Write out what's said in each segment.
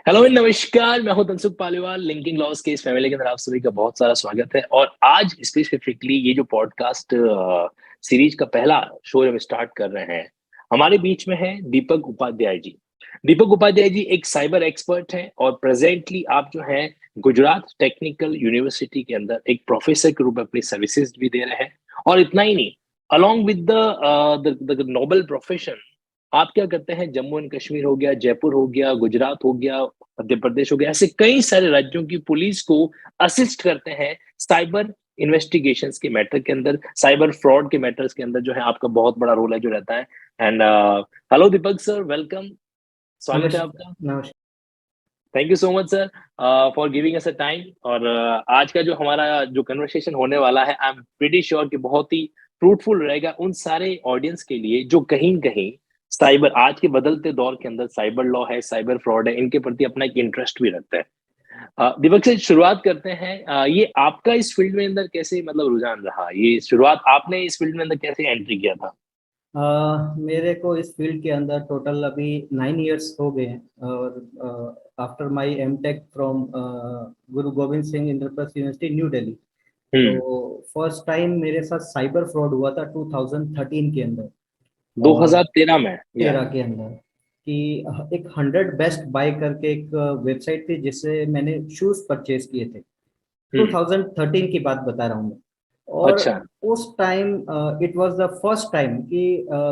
Hello नमस्कार, मैं हूं तनसुख पालीवाल। लिंकिंग लॉस के इस फैमिली के अंदर आप सभी का बहुत सारा स्वागत है। और आज स्पेसिफिकली ये जो पॉडकास्ट सीरीज का पहला शो हम स्टार्ट कर रहे हैं, हमारे बीच में है दीपक उपाध्याय जी। दीपक उपाध्याय जी एक साइबर एक्सपर्ट हैं और प्रेजेंटली आप जो हैं गुजरात टेक्निकल यूनिवर्सिटी के अंदर एक प्रोफेसर के रूप में अपनी सर्विसेज भी दे रहे हैं। और इतना ही नहीं, along with the noble profession, आप क्या करते हैं, जम्मू एंड कश्मीर हो गया, जयपुर हो गया, गुजरात हो गया, मध्य प्रदेश हो गया, ऐसे कई सारे राज्यों की पुलिस को असिस्ट करते हैं साइबर इन्वेस्टिगेशंस के मैटर के अंदर, साइबर फ्रॉड के मैटर्स के अंदर जो है आपका बहुत बड़ा रोल है जो रहता है। And hello Deepak sir, welcome, स्वागत है नमस्कार। आपका। नमस्कार। Thank you so much sir for giving us a time. और आज का जो हमारा जो कन्वर्सेशन होने वाला है, आई एम प्रीटी श्योर कि बहुत ही फ्रूटफुल रहेगा उन सारे ऑडियंस के लिए जो कहीं न कहीं साइबर, आज के बदलते दौर के अंदर साइबर लॉ है, साइबर फ्रॉड है, इनके प्रति अपना एक इंटरेस्ट भी रखता है। दीपक से शुरुआत करते हैं। ये आपका इस फील्ड में अंदर कैसे मतलब रुझान रहा, ये शुरुआत आपने इस फील्ड में अंदर कैसे एंट्री किया था? मेरे को इस फील्ड के अंदर टोटल अभी 9 इयर्स हो गए हैं। और after my MTech from Guru Govind Singh Indraprastha university new Delhi, तो हम्म। फर्स्ट टाइम मेरे साथ साइबर फ्रॉड हुआ था 2013 के अंदर। और 2013 में या? 13 के अंदर कि एक 100 बेस्ट बाय करके एक वेबसाइट थी जिससे मैंने शूज परचेज किए थे। हम्म। 2013 की बात बता रहा हूँ मैं। और अच्छा। उस time it was the first time कि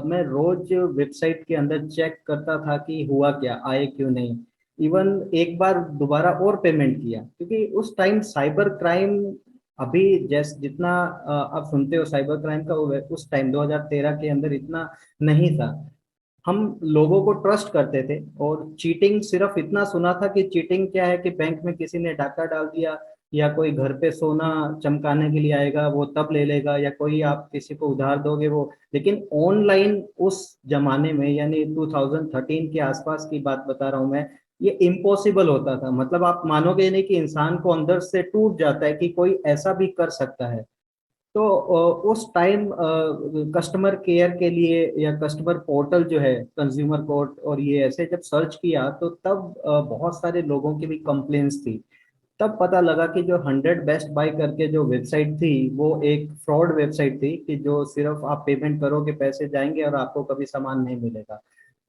मैं रोज वेबसाइट के अंदर चेक करता था कि हुआ क्या, आए क्यों नहीं। इवन एक बार दोबारा और पेमेंट किया, क्योंकि उस टाइम साइबर क्राइम अभी जैस जितना आप सुनते हो साइबर क्राइम का, उस टाइम 2013 के अंदर इतना नहीं था। हम लोगों को ट्रस्ट करते थे और चीटिंग सिर्फ इतना सुना था कि चीटिंग क्या है कि बैंक में किसी ने डाका डाल दिया, या कोई घर पे सोना चमकाने के लिए आएगा वो तब ले लेगा, या कोई आप किसी को उधार दोगे वो। लेकिन ऑनलाइन उस जमाने में, यानी 2013 के आसपास की बात बता रहा हूँ मैं, ये इम्पॉसिबल होता था। मतलब आप मानोगे नहीं कि इंसान को अंदर से टूट जाता है कि कोई ऐसा भी कर सकता है। तो उस टाइम कस्टमर केयर के लिए या कस्टमर पोर्टल जो है कंज्यूमर कोर्ट और ये ऐसे जब सर्च किया, तो तब बहुत सारे लोगों की भी कंप्लेंट्स थी। तब पता लगा कि जो 100 बेस्ट बाय करके जो वेबसाइट थी वो एक फ्रॉड वेबसाइट थी, कि जो सिर्फ आप पेमेंट करोगे पैसे जाएंगे और आपको कभी सामान नहीं मिलेगा।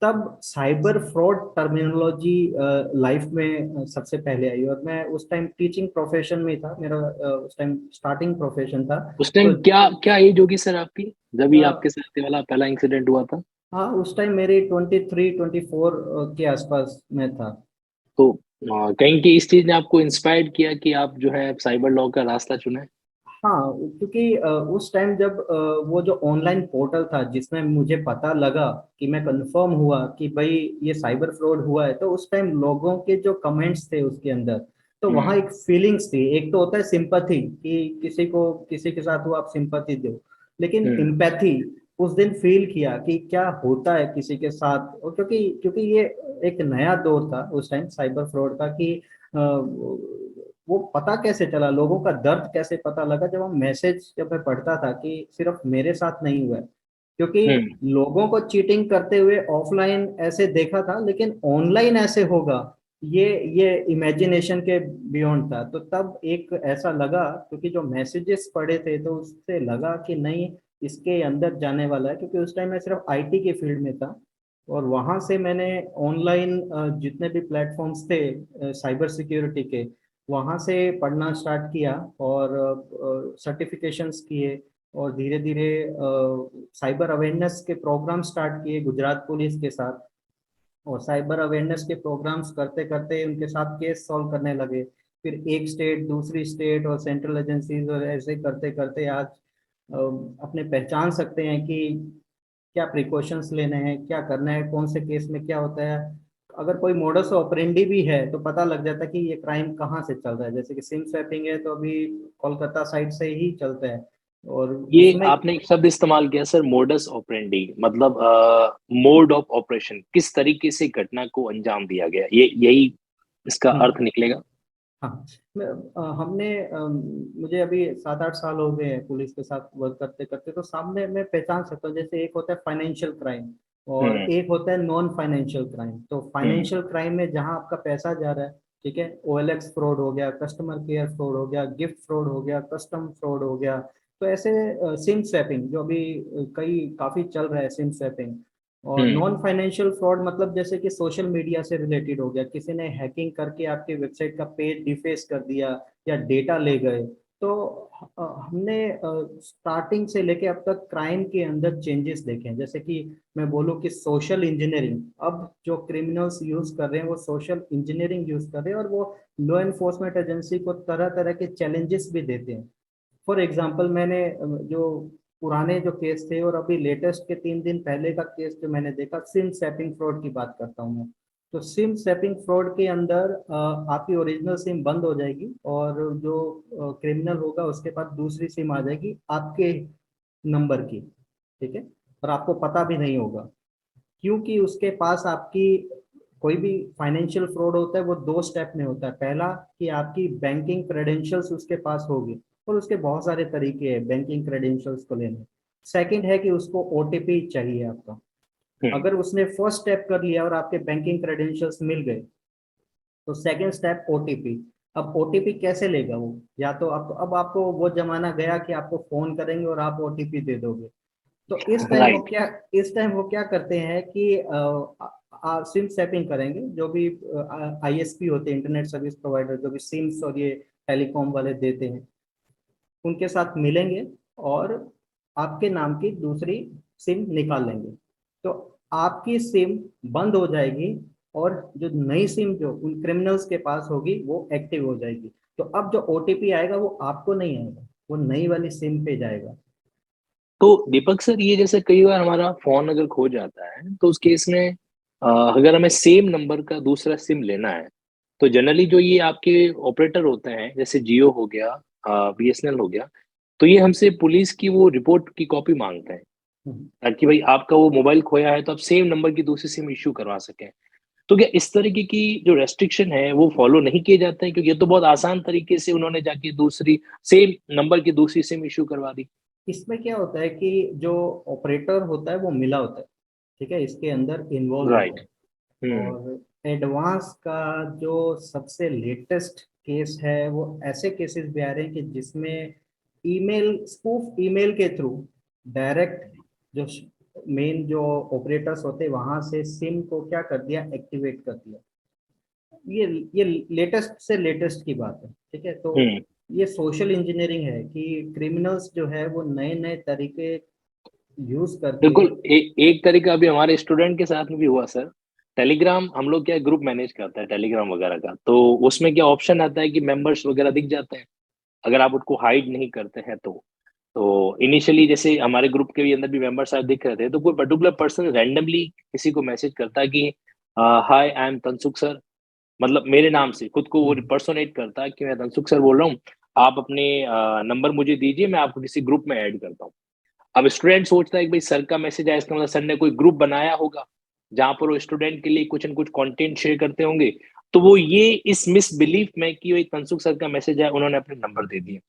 तब साइबर फ्रॉड टर्मिनोलॉजी लाइफ में सबसे पहले आई। और मैं उस टाइम टीचिंग प्रोफेशन में था, मेरा उस टाइम स्टार्टिंग प्रोफेशन था। उस टाइम तो क्या क्या एज होगी सर आपकी, जब ये अ, आपके साथ ये वाला पहला इंसिडेंट हुआ था? हाँ, उस टाइम मेरी 23-24 के आसपास में था। तो कहीं की इस चीज ने आपको इंस्पायर्ड किया कि आप जो है साइबर लॉ का रास्ता चुने? हाँ, क्योंकि उस टाइम जब वो जो ऑनलाइन पोर्टल था जिसमें मुझे पता लगा कि मैं कंफर्म हुआ कि भाई ये साइबर फ्रॉड हुआ है, तो उस टाइम लोगों के जो कमेंट्स थे उसके अंदर, तो वहाँ हम्म। एक फीलिंग्स थी। एक तो होता है सिंपैथी कि किसी को किसी के साथ हो आप सिंपैथी दो, लेकिन हम्म। इम्पैथी उस दिन फील किया कि क्या होता है किसी के साथ। और क्योंकि क्योंकि ये एक नया दौर था उस टाइम साइबर फ्रॉड का, कि वो पता कैसे चला, लोगों का दर्द कैसे पता लगा जब हम मैसेज जब मैं पढ़ता था कि सिर्फ मेरे साथ नहीं हुआ है। क्योंकि हम्म। लोगों को चीटिंग करते हुए ऑफलाइन ऐसे देखा था, लेकिन ऑनलाइन ऐसे होगा ये ये इमेजिनेशन के बियॉन्ड था। तो तब एक ऐसा लगा, क्योंकि जो मैसेजेस पढ़े थे तो उससे लगा कि नहीं, इसके अंदर जाने वाला है। क्योंकि उस टाइम मैं सिर्फ आईटी के फील्ड में था, और वहां से मैंने ऑनलाइन जितने भी प्लेटफॉर्म्स थे साइबर सिक्योरिटी के, वहाँ से पढ़ना स्टार्ट किया और सर्टिफिकेशंस किए। और धीरे धीरे साइबर अवेयरनेस के प्रोग्राम स्टार्ट किए गुजरात पुलिस के साथ। और साइबर अवेयरनेस के प्रोग्राम्स करते करते उनके साथ केस सॉल्व करने लगे। फिर एक स्टेट, दूसरी स्टेट और सेंट्रल एजेंसीज, और ऐसे करते करते आज अपने पहचान सकते हैं कि क्या प्रिकॉशंस लेने हैं, क्या करना है, कौन से केस में क्या होता है। अगर कोई मोडस ऑपरेंडी भी है तो पता लग जाता है कि ये क्राइम कहाँ से चल रहा है। जैसे कि सिम स्वैपिंग है तो अभी कोलकाता साइड से ही चलता है। और ये उसमें आपने एक शब्द इस्तेमाल किया सर, मोडस ऑपरेंडी, मतलब मोड ऑफ ऑपरेशन, किस तरीके से घटना को अंजाम दिया गया, ये यही इसका अर्थ निकलेगा? हाँ, हमने मुझे अभी 7-8 साल हो गए हैं पुलिस के साथ वर्क करते करते, तो सामने मैं पहचान सकता हूँ। जैसे एक होता है फाइनेंशियल क्राइम, और एक होता है नॉन फाइनेंशियल क्राइम। तो हम्म। फाइनेंशियल क्राइम में जहां आपका पैसा जा रहा है, ठीक है, OLX फ्रॉड हो गया, कस्टमर केयर फ्रॉड हो गया, गिफ्ट फ्रॉड हो गया, कस्टम फ्रॉड हो गया। तो ऐसे सिम स्वैपिंग जो अभी कई काफी चल रहा है सिम स्वैपिंग। और हम्म। नॉन फाइनेंशियल फ्रॉड मतलब जैसे कि सोशल मीडिया से रिलेटेड हो गया, किसी ने हैकिंग करके आपके वेबसाइट का पेज डिफेस कर दिया या डेटा ले गए। तो हमने स्टार्टिंग से लेके अब तक क्राइम के अंदर चेंजेस देखे हैं। जैसे कि मैं बोलूँ कि सोशल इंजीनियरिंग, अब जो क्रिमिनल्स यूज कर रहे हैं वो सोशल इंजीनियरिंग यूज कर रहे हैं, और वो लॉ एनफोर्समेंट एजेंसी को तरह तरह के चैलेंजेस भी देते हैं। फॉर एग्जाम्पल, मैंने जो पुराने जो केस थे और अभी लेटेस्ट के 3 दिन पहले का केस जो मैंने देखा, सिम सैपिंग फ्रॉड की बात करता हूँ मैं। तो सिम सैपिंग फ्रॉड के अंदर आपकी ओरिजिनल सिम बंद हो जाएगी, और जो क्रिमिनल होगा उसके पास दूसरी सिम आ जाएगी आपके नंबर की, ठीक है, और आपको पता भी नहीं होगा। क्योंकि उसके पास आपकी, कोई भी फाइनेंशियल फ्रॉड होता है वो 2 स्टेप में होता है। पहला कि आपकी बैंकिंग क्रेडेंशियल्स उसके पास होगी, और उसके बहुत सारे तरीके हैं बैंकिंग क्रेडेंशियल्स को लेने। सेकंड है कि उसको OTP चाहिए आपका। हम्म। अगर उसने फर्स्ट स्टेप कर लिया और आपके बैंकिंग क्रेडेंशियल्स मिल गए, तो सेकंड स्टेप OTP। अब OTP कैसे लेगा वो? या तो आप, अब आपको वो जमाना गया कि आपको फोन करेंगे और आप OTP दे दोगे। तो राइट। इस टाइम वो क्या करते हैं कि सिम स्वैपिंग करेंगे। जो भी ISP होते हैं, इंटरनेट सर्विस प्रोवाइडर, जो भी सिम्स और ये टेलीकॉम वाले देते हैं, उनके साथ मिलेंगे और आपके नाम की दूसरी सिम निकाल लेंगे। तो आपकी सिम बंद हो जाएगी, और जो नई सिम जो उन क्रिमिनल्स के पास होगी वो एक्टिव हो जाएगी। तो अब जो OTP आएगा वो आपको नहीं आएगा, वो नई वाली सिम पे जाएगा। तो दीपक सर, ये जैसे कई बार हमारा फोन अगर खो जाता है तो उस केस में अगर हमें सेम नंबर का दूसरा सिम लेना है, तो जनरली जो ये आपके ऑपरेटर होते हैं, जैसे जियो हो गया, BSNL हो गया, तो ये हमसे पुलिस की वो रिपोर्ट की कॉपी मांगते हैं, हम्म। ताकि भाई आपका वो मोबाइल खोया है तो आप सेम नंबर की दूसरी सिम इश्यू करवा सकें। तो क्या इस तरीके की जो रेस्ट्रिक्शन है वो फॉलो नहीं किए जाते हैं? क्योंकि ये तो बहुत आसान तरीके से उन्होंने जाके दूसरी सेम नंबर की दूसरी सिम इश्यू करवा दी। इसमें क्या होता है कि जो ऑपरेटर होता है वो मिला होता है, ठीक है, इसके अंदर इन्वॉल्व होता राइट। है। हम्म। और एडवांस का जो सबसे लेटेस्ट केस है, वो ऐसे केसेस भी आ रहे हैं कि जिसमें ईमेल, स्पूफ ईमेल के थ्रू डायरेक्ट जो मेन जो ऑपरेटर्स होते हैं वहां से सिम को क्या कर दिया, एक्टिवेट कर दिया। ये ये लेटेस्ट से लेटेस्ट की बात है, ठीक है। तो हम्म। ये सोशल इंजीनियरिंग है कि क्रिमिनल्स जो है वो नए नए तरीके यूज करके। बिल्कुल। एक तरीका अभी हमारे स्टूडेंट के साथ में भी हुआ सर। टेलीग्राम हम लोग क्या ग्रुप मैनेज करते हैं टेलीग्राम वगैरह का, तो उसमें क्या ऑप्शन आता है कि मेंबर्स वगैरह दिख जाते हैं, अगर आप उनको हाइड नहीं करते हैं तो इनिशियली जैसे हमारे ग्रुप के भी अंदर भी मेंबर शायद दिख रहे थे, तो कोई पर्टिकुलर पर्सन रैंडमली किसी को मैसेज करता है कि हाय आई एम तनसुख सर, मतलब मेरे नाम से खुद को वो पर्सोनेट करता है कि मैं तनसुख सर बोल रहा हूँ, आप अपने नंबर मुझे दीजिए, मैं आपको किसी ग्रुप में ऐड करता हूँ। अब स्टूडेंट सोचता है कि भाई सर का मैसेज आया, इसका मतलब सर ने कोई ग्रुप बनाया होगा जहां पर वो स्टूडेंट के लिए कुछ न कुछ कंटेंट शेयर करते होंगे। तो वो ये इस मिस बिलीफ में कि भाई तनसुख सर का मैसेज है, उन्होंने अपने नंबर दे दिए।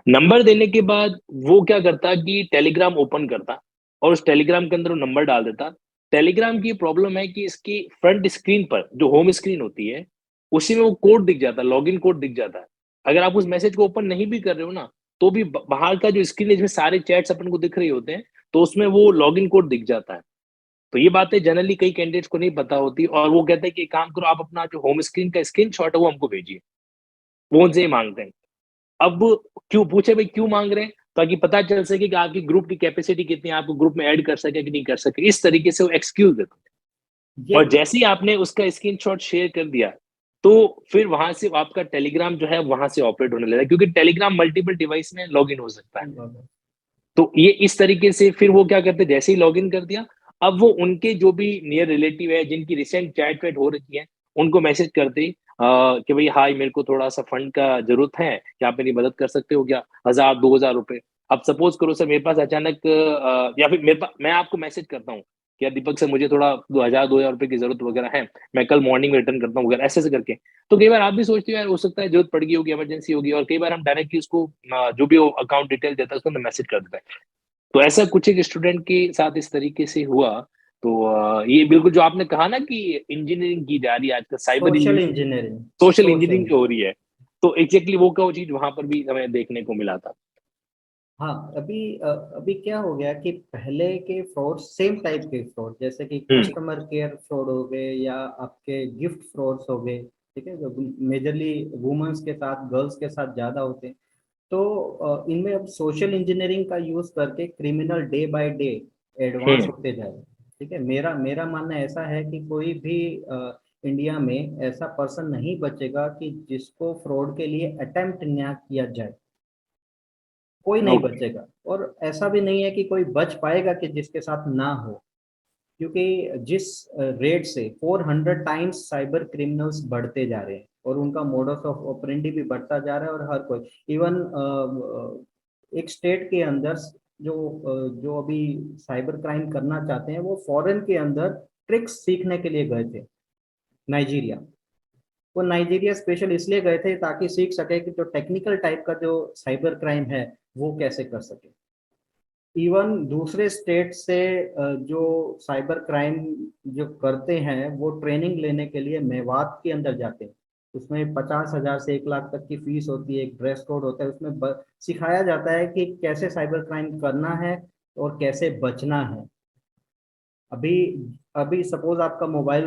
नंबर देने के बाद वो क्या करता कि टेलीग्राम ओपन करता और उस टेलीग्राम के अंदर वो नंबर डाल देता। टेलीग्राम की प्रॉब्लम है कि इसकी फ्रंट स्क्रीन पर जो होम स्क्रीन होती है, उसी में वो कोड दिख जाता है, लॉगिन कोड दिख जाता है। अगर आप उस मैसेज को ओपन नहीं भी कर रहे हो ना, तो भी बाहर का जो स्क्रीन है जिसमें सारे चैट्स अपन को दिख रहे होते हैं, तो उसमें वो लॉगिन कोड दिख जाता है। तो ये बातें जनरली कई कैंडिडेट्स को नहीं पता होती, और वो कहते हैं कि एक काम करो, आप अपना जो होम स्क्रीन का स्क्रीनशॉट है वो हमको भेजिए। वो उनसे ही मांगते हैं। अब क्यों पूछे भाई, क्यों मांग रहे हैं? ताकि पता चल सके कि आपकी ग्रुप की कैपेसिटी कितनी है, आपको ग्रुप में ऐड कर सके कि नहीं कर सके, इस तरीके से वो एक्सक्यूज देते हैं। ये और जैसे ही आपने उसका स्क्रीनशॉट शेयर कर दिया, तो फिर वहां से आपका टेलीग्राम जो है वहां से ऑपरेट होने लगा, क्योंकि टेलीग्राम मल्टीपल डिवाइस में लॉग इन हो सकता है। तो ये इस तरीके से फिर वो क्या करते हैं, जैसे ही लॉग इन कर दिया, अब वो उनके जो भी नियर रिलेटिव है जिनकी रिसेंट चैट वैट हो रखी है, उनको मैसेज करते कि भाई हाय, मेरे को थोड़ा सा फंड का जरूरत है, क्या आप मेरी मदद कर सकते हो क्या, 1000 2000 रुपए। अब सपोज करो सर मेरे पास अचानक या फिर मेरे पास, मैं आपको मैसेज करता हूँ कि यार दीपक सर मुझे थोड़ा 2000 2000 रुपए की जरूरत वगैरह है, मैं कल मॉर्निंग में रिटर्न करता हूँ वगैरह, ऐसे ऐसे करके। तो कई बार आप भी सोचते हो यार हो सकता है जरूरत पड़ गई होगी, इमरजेंसी होगी, और कई बार हम डायरेक्टली उसको जो भी अकाउंट डिटेल देता है उसको मैसेज कर देता है। तो ऐसा कुछ एक स्टूडेंट के साथ इस तरीके से हुआ। ये बिल्कुल जो आपने कहा ना कि इंजीनियरिंग की जा रही है आजकल, cyber social engineering, engineering. Social engineering social. जो हो रही है, तो एग्जैक्टली वो का वो चीज वहां पर भी हमें देखने को मिला था। हाँ, अभी क्या हो गया कि पहले के फ्रॉड, सेम टाइप के फ्रॉड, जैसे कि हम्म। कस्टमर केयर फ्रॉड हो गए या आपके गिफ्ट फ्रॉड्स हो गए, ठीक है, जो मेजरली वुमेन्स के साथ, गर्ल्स के साथ ज्यादा होते हैं। तो इनमें अब सोशल इंजीनियरिंग का यूज करके criminal day by day advance hmm. होते जा रहे हैं। ठीक है, मेरा मेरा मानना ऐसा है कि कोई भी इंडिया में ऐसा पर्सन नहीं बचेगा कि जिसको फ्रॉड के लिए अटेम्प्ट ना किया जाए। कोई नहीं ओके। बचेगा, और ऐसा भी नहीं है कि कोई बच पाएगा कि जिसके साथ ना हो। क्योंकि जिस रेट से 400 टाइम्स साइबर क्रिमिनल्स बढ़ते जा रहे हैं, और उनका मोडस ऑफ ऑपरेंडी भी बढ़ता जा रहा है, और हर कोई, इवन एक स्टेट के अंदर जो अभी साइबर क्राइम करना चाहते हैं, वो फॉरेन के अंदर ट्रिक्स सीखने के लिए गए थे, नाइजीरिया। वो नाइजीरिया स्पेशल इसलिए गए थे ताकि सीख सके कि जो टेक्निकल टाइप का जो साइबर क्राइम है वो कैसे कर सके। इवन दूसरे स्टेट से जो साइबर क्राइम जो करते हैं, वो ट्रेनिंग लेने के लिए मेवात के अंदर जाते हैं। उसमें 50,000 से 1 लाख तक की फीस होती है, एक ड्रेस कोड होता है, उसमें सिखाया जाता है कि कैसे साइबर क्राइम करना है और कैसे बचना है। अभी अभी सपोज आपका मोबाइल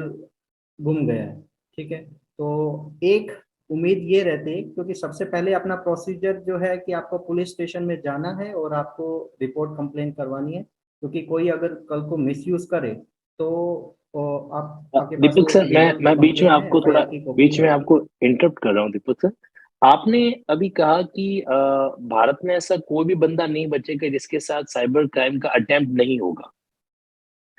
गुम गया है, ठीक है, तो एक उम्मीद ये रहती है, क्योंकि सबसे पहले अपना प्रोसीजर जो है कि आपको पुलिस स्टेशन में जाना है और आपको रिपोर्ट कंप्लेन करवानी है, क्योंकि कोई अगर कल को मिसयूज करे तो आप, आपके पास दीपक वो सर, मैं लीगल जो मैं बीच में कंप्लेन है, आपको थोड़ा, एफआईआर की कॉपी बीच है। में आपको इंटरप्ट कर रहा हूँ दीपक सर। आपने अभी कहा कि भारत में ऐसा कोई भी बंदा नहीं बचेगा जिसके साथ साइबर क्राइम का अटेम्प्ट नहीं होगा,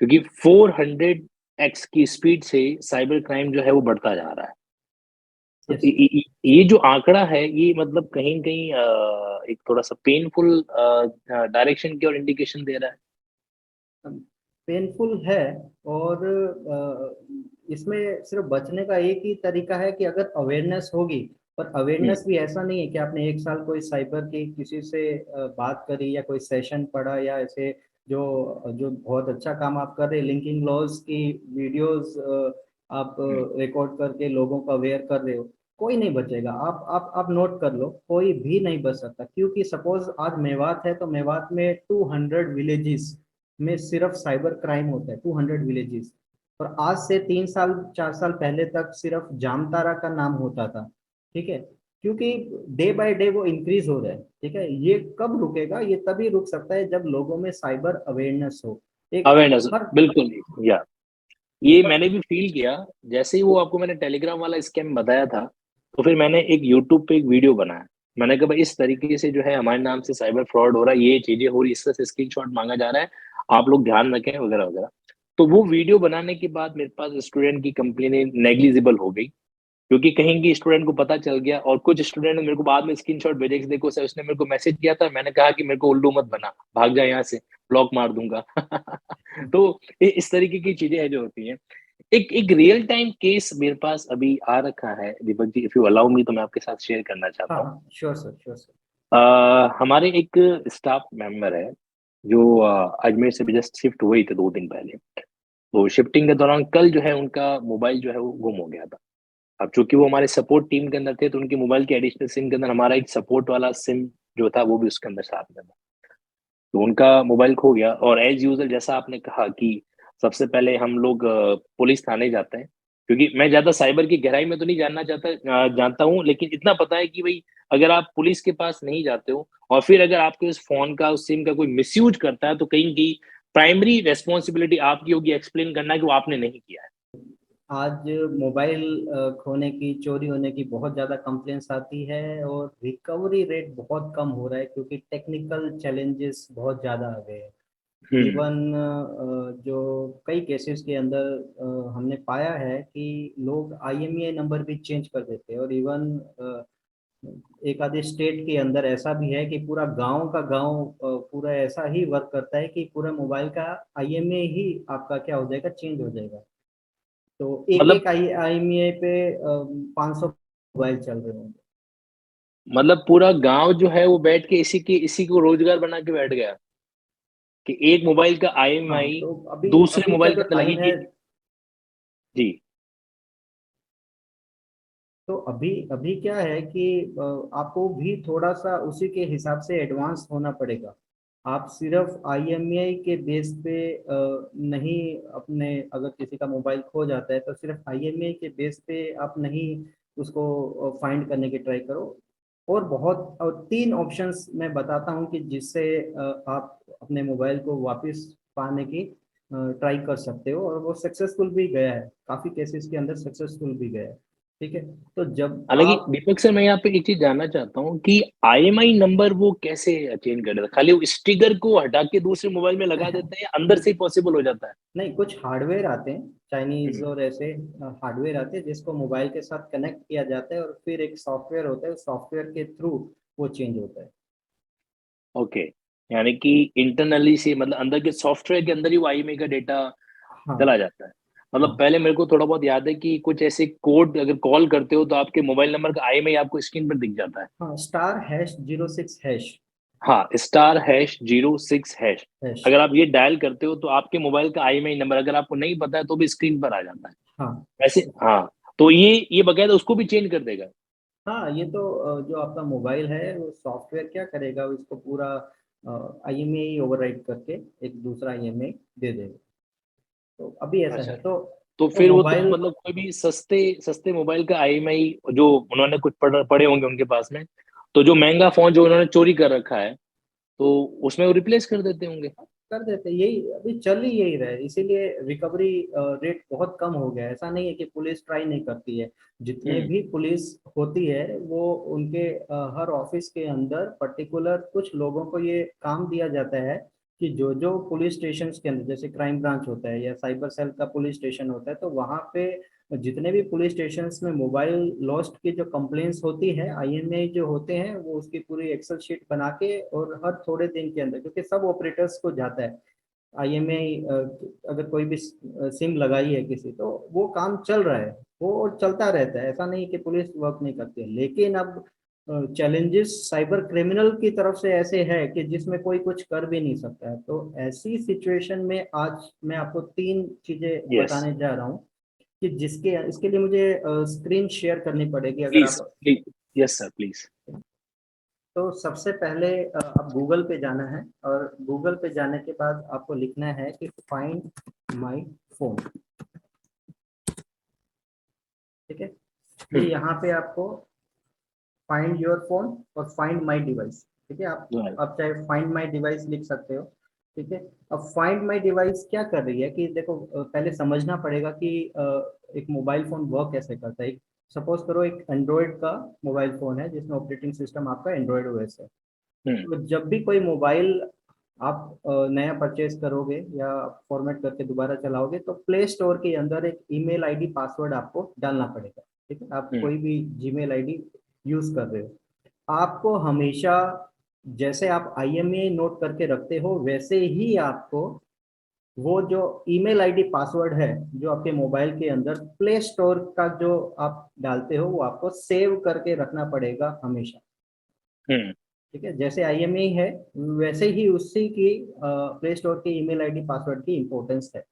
क्योंकि 400x की स्पीड से साइबर क्राइम जो है वो बढ़ता जा रहा है। तो यस। ये जो आंकड़ा है, ये मतलब कहीं न कहीं एक थोड़ा सा पेनफुल डायरेक्शन की ओर इंडिकेशन दे रहा है। पेनफुल है। और इसमें सिर्फ बचने का एक ही तरीका है कि अगर अवेयरनेस होगी, पर हम्म। अवेयरनेस भी ऐसा नहीं है कि आपने एक साल कोई साइबर की किसी से बात करी या कोई सेशन पढ़ा, या ऐसे जो जो बहुत अच्छा काम आप कर रहे हैं, लिंकिंग लॉज की वीडियोस आप हम्म। रिकॉर्ड करके लोगों को अवेयर कर रहे हो, कोई नहीं बचेगा। आप नोट कर लो, कोई भी नहीं बच सकता। क्योंकि सपोज आज मेवात है, तो मेवात में 200 विलेजेस में सिर्फ साइबर क्राइम होता है, 200 विलेजेस। और आज से 3 साल 4 साल पहले तक सिर्फ जामतारा का नाम होता था। ठीक है, क्योंकि डे बाय डे वो इंक्रीज हो रहा है। ठीक है, ये कब रुकेगा? ये तभी रुक सकता है जब लोगों में साइबर अवेयरनेस हो। एक अवेयरनेस, हर बिल्कुल। या ये हर मैंने भी फील किया। जैसे ही वो आपको मैंने टेलीग्राम वाला स्कैम बताया था, तो फिर मैंने एक यूट्यूब पे एक वीडियो बनाया। मैंने कहा भाई इस तरीके से जो है हमारे नाम से साइबर फ्रॉड हो रहा है, ये चीजें हो रही है, इससे स्क्रीनशॉट मांगा जा रहा है, आप लोग ध्यान रखें वगैरह वगैरह। तो वो वीडियो बनाने के बाद मेरे पास स्टूडेंट की कंप्लेन नेग्लिजिबल हो गई, क्योंकि कहीं की स्टूडेंट को पता चल गया, और कुछ स्टूडेंट ने मेरे को बाद में स्क्रीनशॉट भेजे कि देखो सर, उसने मेरे को मैसेज किया था, मैंने कहा कि मेरे को उल्लू मत बना, भाग जा यहाँ से, ब्लॉक मार दूंगा। तो इस तरीके की चीजें हैं जो होती हैं। एक एक रियल टाइम केस मेरे पास अभी आ रखा है Deepak ji, if you allow me, तो मैं आपके साथ शेयर करना हाँ चाहता हूँ। हाँ, श्योर सर, श्योर सर। हमारे एक स्टाफ मेंबर है जो अजमेर से भी जस्ट शिफ्ट हुए थे 2 दिन पहले। तो शिफ्टिंग के दौरान कल जो है उनका मोबाइल जो है वो गुम हो गया था। अब चूंकि वो हमारे सपोर्ट टीम के अंदर थे, तो उनके मोबाइल के एडिशनल सिम के अंदर हमारा एक सपोर्ट वाला सिम जो था वो भी उसके अंदर साथ में था। तो उनका मोबाइल खो गया, और एज यूजल जैसा आपने कहा कि सबसे पहले हम लोग पुलिस थाने जाते हैं, क्योंकि मैं ज्यादा साइबर की गहराई में तो नहीं जानना चाहता, जानता हूँ, लेकिन इतना पता है कि भाई अगर आप पुलिस के पास नहीं जाते हो, और फिर अगर आपके उस फोन का, उस सिम का कोई मिसयूज करता है, तो कहीं की प्राइमरी रेस्पॉन्सिबिलिटी आपकी होगी एक्सप्लेन करना कि वो आपने नहीं किया है। आज मोबाइल खोने की, चोरी होने की बहुत ज़्यादा कंप्लेंट्स आती है, और रिकवरी रेट बहुत कम हो रहा है, क्योंकि टेक्निकल चैलेंजेस बहुत ज़्यादा आ गए हैं। हम्म। इवन जो कई केसेस के अंदर हमने पाया है कि लोग आईएमईआई नंबर भी चेंज कर देते हैं। और इवन एक आधे स्टेट के अंदर ऐसा भी है कि पूरा गांव का गांव पूरा ऐसा ही वर्क करता है कि पूरा मोबाइल का आईएमईआई ही आपका क्या हो जाएगा, चेंज हो जाएगा। तो एक मतलब एक आईएमईआई पे 500 मोबाइल चल रहे होंगे। मतलब पूरा गांव जो है वो बैठ के इसी को रोजगार बना के बैठ गया। कि एक मोबाइल का हाँ, IMI तो अभी दूसरे अभी का मोबाइल के जो अंदर टाइम है, लगेगी। जी। तो अभी अभी क्या है कि आपको भी थोड़ा सा उसी के हिसाब से एडवांस होना पड़ेगा। आप सिर्फ आईएमईआई के बेस पे नहीं, अपने अगर किसी का मोबाइल खो जाता है तो सिर्फ आईएमईआई के बेस पे आप नहीं उसको फाइंड करने की ट्राई करो। और बहुत और तीन ऑप्शंस मैं बताता हूँ कि जिससे आप अपने मोबाइल को वापस पाने की ट्राई कर सकते हो, और वो सक्सेसफुल भी गया है, काफी केसेस के अंदर सक्सेसफुल भी गया है। ठीक है, तो जब हालांकि आप दीपक सर, मैं यहाँ पे एक चीज जानना चाहता हूँ कि IMI नंबर वो कैसे चेंज कर देता है? खाली वो स्टिकर को हटा के दूसरे मोबाइल में लगा देते हैं या अंदर से ही पॉसिबल हो जाता है? नहीं, कुछ हार्डवेयर आते हैं चाइनीज हम्म। और ऐसे हार्डवेयर आते हैं जिसको मोबाइल के साथ कनेक्ट किया जाता है, और फिर एक सॉफ्टवेयर होता है, उस सॉफ्टवेयर के थ्रू वो चेंज होता है। ओके, यानी कि इंटरनली से, मतलब अंदर के सॉफ्टवेयर के अंदर ही वो IMI का डेटा हाँ चला जाता है। मतलब हाँ पहले मेरे को थोड़ा बहुत याद है कि कुछ ऐसे कोड अगर कॉल करते हो तो आपके मोबाइल नंबर का IMI आपको स्क्रीन पर दिख जाता है। हाँ, *#06#। हाँ, *#06#। हैश। अगर आप ये डायल करते हो तो आपके मोबाइल का IMI नंबर अगर आपको नहीं पता है तो भी स्क्रीन पर आ जाता है। हाँ वैसे हाँ, तो ये बकायदा उसको भी चेंज कर देगा। हाँ, ये तो जो आपका मोबाइल है वो सॉफ्टवेयर क्या करेगा, उसको पूरा आईएमईआई ओवरराइट करके एक दूसरा आईएमईआई दे देगा। तो अभी ऐसा अच्छा, है तो तो वो फिर वो तो मोबाइल। मतलब कोई भी सस्ते सस्ते मोबाइल का IMI जो उन्होंने कुछ पड़े होंगे उनके पास में, तो जो महंगा फोन जो उन्होंने चोरी कर रखा है तो उसमें वो रिप्लेस कर देते होंगे। कर देते, यही अभी चल ही यही रहा है, इसीलिए रिकवरी रेट बहुत कम हो गया है। ऐसा नहीं है कि पुलिस ट्राई नहीं करती है, जितने हम्म। भी पुलिस होती है वो उनके हर ऑफिस के अंदर पर्टिकुलर कुछ लोगों को ये काम दिया जाता है कि जो जो पुलिस स्टेशन के अंदर, जैसे क्राइम ब्रांच होता है या साइबर सेल का पुलिस स्टेशन होता है, तो वहाँ पे जितने भी पुलिस स्टेशन में मोबाइल लॉस्ट की जो कंप्लेंट्स होती है, आईएमईआई जो होते हैं वो उसकी पूरी एक्सेल शीट बना के, और हर थोड़े दिन के अंदर, क्योंकि सब ऑपरेटर्स को जाता है आईएमईआई, अगर कोई भी सिम लगाई है किसी, तो वो काम चल रहा है, वो चलता रहता है। ऐसा नहीं कि पुलिस वर्क नहीं करती है, लेकिन अब चैलेंजेस साइबर क्रिमिनल की तरफ से ऐसे है कि जिसमें कोई कुछ कर भी नहीं सकता है। तो ऐसी सिचुएशन में आज मैं आपको तीन चीजें यस। बताने जा रहा हूँ कि जिसके इसके लिए मुझे स्क्रीन शेयर करनी पड़ेगी अगर प्लीज आप। प्लीज। Yes sir, please. तो सबसे पहले आप गूगल पे जाना है, और गूगल पे जाने के बाद आपको लिखना है कि फाइंड माई फोन। ठीक है, ये हम्म। यहाँ पे आपको फाइंड योर फोन और फाइंड माई डिवाइस। ठीक है, आप चाहे फाइंड माई डिवाइस लिख सकते हो। ठीक है, अब फाइंड माई डिवाइस क्या कर रही है कि देखो, पहले समझना पड़ेगा कि एक मोबाइल फोन वर्क कैसे करता है। सपोज करो एक एंड्रॉयड का मोबाइल फोन है जिसमें ऑपरेटिंग सिस्टम आपका एंड्रॉयड ओएस है। हम्म। तो जब भी कोई मोबाइल आप नया परचेज करोगे या फॉर्मेट करके दोबारा चलाओगे, तो प्ले स्टोर के अंदर एक ईमेल आईडी पासवर्ड आपको डालना पड़ेगा। ठीक है, आप हम्म। कोई भी जीमेल आईडी यूज कर रहे हो, आपको हमेशा जैसे आप आईएमईआई नोट करके रखते हो वैसे ही आपको वो जो ईमेल आईडी पासवर्ड है जो आपके मोबाइल के अंदर प्ले स्टोर का जो आप डालते हो, वो आपको सेव करके रखना पड़ेगा हमेशा। हम्म। ठीक है, जैसे आईएमईआई है वैसे ही उसी की प्ले स्टोर की ईमेल आईडी पासवर्ड की इंपॉर्टेंस है।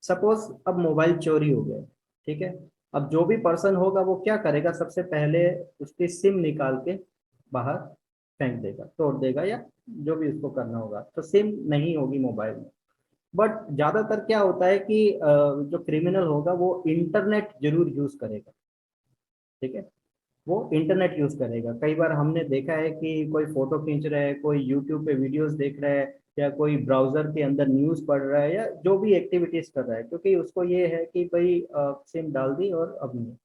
सपोज अब मोबाइल चोरी हो गया। ठीक है, अब जो भी पर्सन होगा वो क्या करेगा, सबसे पहले उसकी सिम निकाल के बाहर फेंक देगा, तोड़ देगा, या जो भी उसको करना होगा, तो सिम नहीं होगी मोबाइल में। बट ज्यादातर क्या होता है कि जो क्रिमिनल होगा वो इंटरनेट जरूर यूज करेगा। ठीक है, वो इंटरनेट यूज करेगा। कई बार हमने देखा है कि कोई फोटो खींच रहा है, कोई यूट्यूब पे वीडियोस देख रहा है, या कोई ब्राउजर के अंदर न्यूज पढ़ रहा है, या जो भी एक्टिविटीज कर रहा है, क्योंकि उसको ये है कि भाई सिम डाल दी और अब नहीं।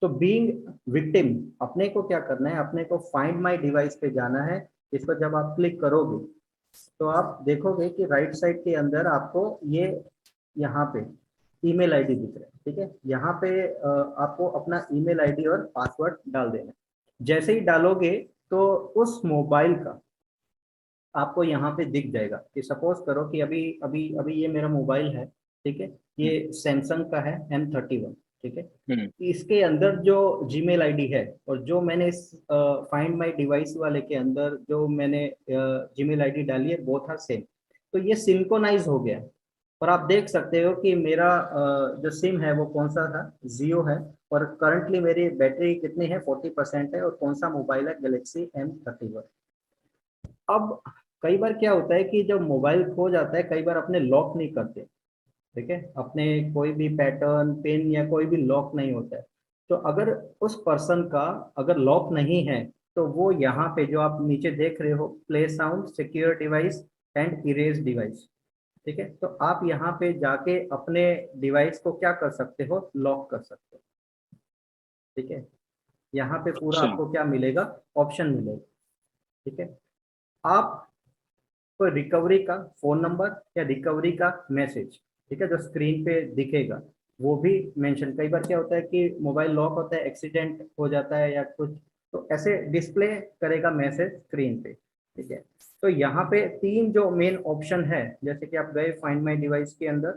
तो बीइंग विक्टिम, अपने को क्या करना है, अपने को फाइंड माई डिवाइस पे जाना है। इस पर जब आप क्लिक करोगे तो आप देखोगे कि राइट साइड के अंदर आपको ये यहाँ पे ईमेल आईडी दिख रहा है। ठीक है, यहाँ पे आपको अपना ईमेल आईडी और पासवर्ड डाल देना है। जैसे ही डालोगे तो उस मोबाइल का आपको यहाँ पे दिख जाएगा कि सपोज करो कि अभी अभी अभी ये मेरा मोबाइल है। ठीक है, हम्म। ये सैमसंग का है M31। ठीक है, हम्म। इसके अंदर जो जीमेल आईडी है, और जो मैंने इस फाइंड माई डिवाइस वाले के अंदर जो मैंने जीमेल आईडी डाली है, बोथ आर सेम। तो ये सिंक्रोनाइज हो गया। और आप देख सकते हो कि मेरा जो सिम है वो कौन सा था, जियो है। और करंटली मेरी बैटरी कितनी है, 40% है। और कौन सा मोबाइल है, गैलेक्सी M31। अब कई बार क्या होता है कि जब मोबाइल खो जाता है, कई बार अपने लॉक नहीं करते, ठीक है, अपने कोई भी पैटर्न पिन या कोई भी लॉक नहीं होता है। तो अगर उस पर्सन का अगर लॉक नहीं है, तो वो यहाँ पे जो आप नीचे देख रहे हो, play sound secure device and erase device, ठीक है, तो आप यहाँ पे जाके अपने डिवाइस को क्या कर सकते हो, लॉक कर सकते हो। ठीक है, यहाँ पे पूरा अच्छा। आपको क्या मिलेगा, ऑप्शन मिलेगा। ठीक है, आप कोई रिकवरी का फोन नंबर या रिकवरी का मैसेज, ठीक है, जो स्क्रीन पे दिखेगा वो भी मेंशन। कई बार क्या होता है कि मोबाइल लॉक होता है, एक्सीडेंट हो जाता है या कुछ, तो ऐसे डिस्प्ले करेगा मैसेज स्क्रीन पे। ठीक है, तो यहाँ पे तीन जो मेन ऑप्शन है, जैसे कि आप गए फाइंड माई डिवाइस के अंदर,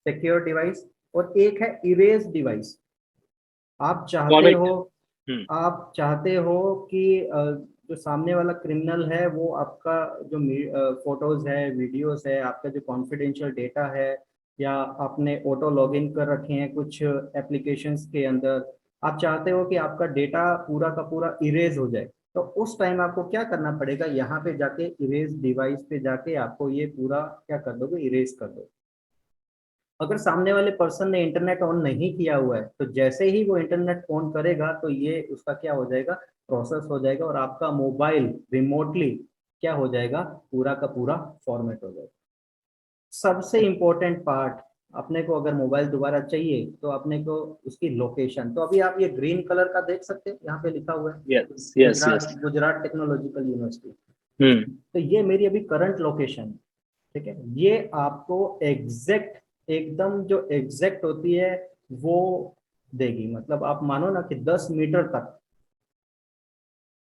सिक्योर डिवाइस, और एक है इरेज डिवाइस। आप चाहते फॉर्मेट। हो, हम्म। आप चाहते हो कि जो सामने वाला क्रिमिनल है वो आपका जो फोटोज है, वीडियोस है, आपका जो कॉन्फिडेंशियल डेटा है, या आपने ऑटो लॉगिन कर रखे हैं कुछ एप्लीकेशंस के अंदर, आप चाहते हो कि आपका डेटा पूरा का पूरा इरेज हो जाए। तो उस टाइम आपको क्या करना पड़ेगा, यहाँ पे जाके इरेज डिवाइस पे जाके आपको ये पूरा क्या कर दोगे, इरेज कर दो। अगर सामने वाले पर्सन ने इंटरनेट ऑन नहीं किया हुआ है, तो जैसे ही वो इंटरनेट ऑन करेगा तो ये उसका क्या हो जाएगा, प्रोसेस हो जाएगा, और आपका मोबाइल रिमोटली क्या हो जाएगा, पूरा का पूरा फॉर्मेट हो जाएगा। सबसे इम्पोर्टेंट पार्ट, अपने को अगर मोबाइल दोबारा चाहिए तो अपने को उसकी लोकेशन, तो अभी आप ये ग्रीन कलर का देख सकते हैं, यहाँ पे लिखा हुआ है yes yes Gujarat, yes. Gujarat technological university. Hmm. तो ये मेरी अभी करंट लोकेशन। ठीक है, ये आपको एग्जैक्ट, एकदम जो एग्जैक्ट होती है वो देगी। मतलब आप मानो ना कि 10 मीटर तक,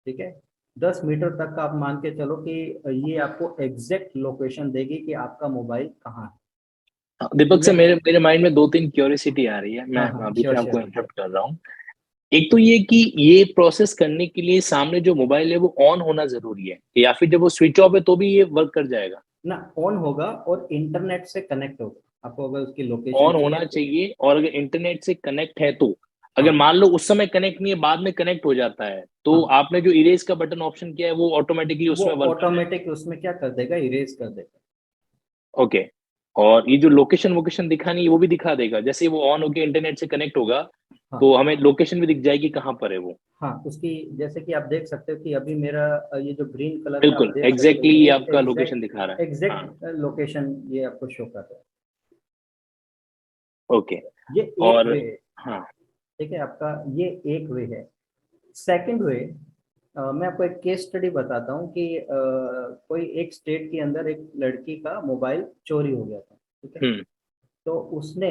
ठीक है, 10 मीटर तक का आप मान के चलो कि ये आपको एग्जैक्ट लोकेशन देगी कि आपका मोबाइल कहाँ है। तो दीपक से ये, मेरे मेरे माइंड में दो तीन क्यूरियोसिटी आ रही है, मैं हाँ हाँ, अभी श्योर से आपको श्योर। इंटरप्ट कर रहा हूँ। एक तो ये कि ये प्रोसेस करने के लिए सामने जो मोबाइल है वो ऑन होना जरूरी है, या फिर जब वो स्विच ऑफ है तो भी ये वर्क कर जाएगा? ना, ऑन होगा और इंटरनेट से कनेक्ट होगा। आपको अगर उसकी लोकेशन ऑन चाहिए होना तो, चाहिए, और अगर इंटरनेट से कनेक्ट है तो, अगर हाँ मान लो उस समय कनेक्ट नहीं है, बाद में कनेक्ट हो जाता है, तो हाँ, आपने जो इरेज का बटन ऑप्शन किया है वो ऑटोमेटिकली वो उसमें वर्क कर जाएगा? ऑटोमेटिक उसमें क्या कर देगा, इरेज कर देगा। ओके। और ये जो लोकेशन वोकेशन दिखानी है वो भी दिखा देगा, जैसे वो ऑन होके इंटरनेट से कनेक्ट होगा तो हाँ हमें लोकेशन भी दिख जाएगी कहाँ पर है वो? हाँ, उसकी जैसे कि आप देख सकते हो कि अभी मेरा ये जो ग्रीन कलर का आप बिल्कुल देख सकते हो, एग्जैक्टली ये आपका लोकेशन एग्जैक्ट, दिखा रहा है। हाँ। एग्जैक्ट लोकेशन ये आपको शो कर रहा है। ओके। ये एक और वे है। हाँ। ठीक है, आपका ये एक वे है। सेकंड वे, मैं आपको एक केस स्टडी बताता हूँ कि कोई एक स्टेट के अंदर एक लड़की का मोबाइल चोरी हो गया था। ठीक है, हम्म। तो उसने,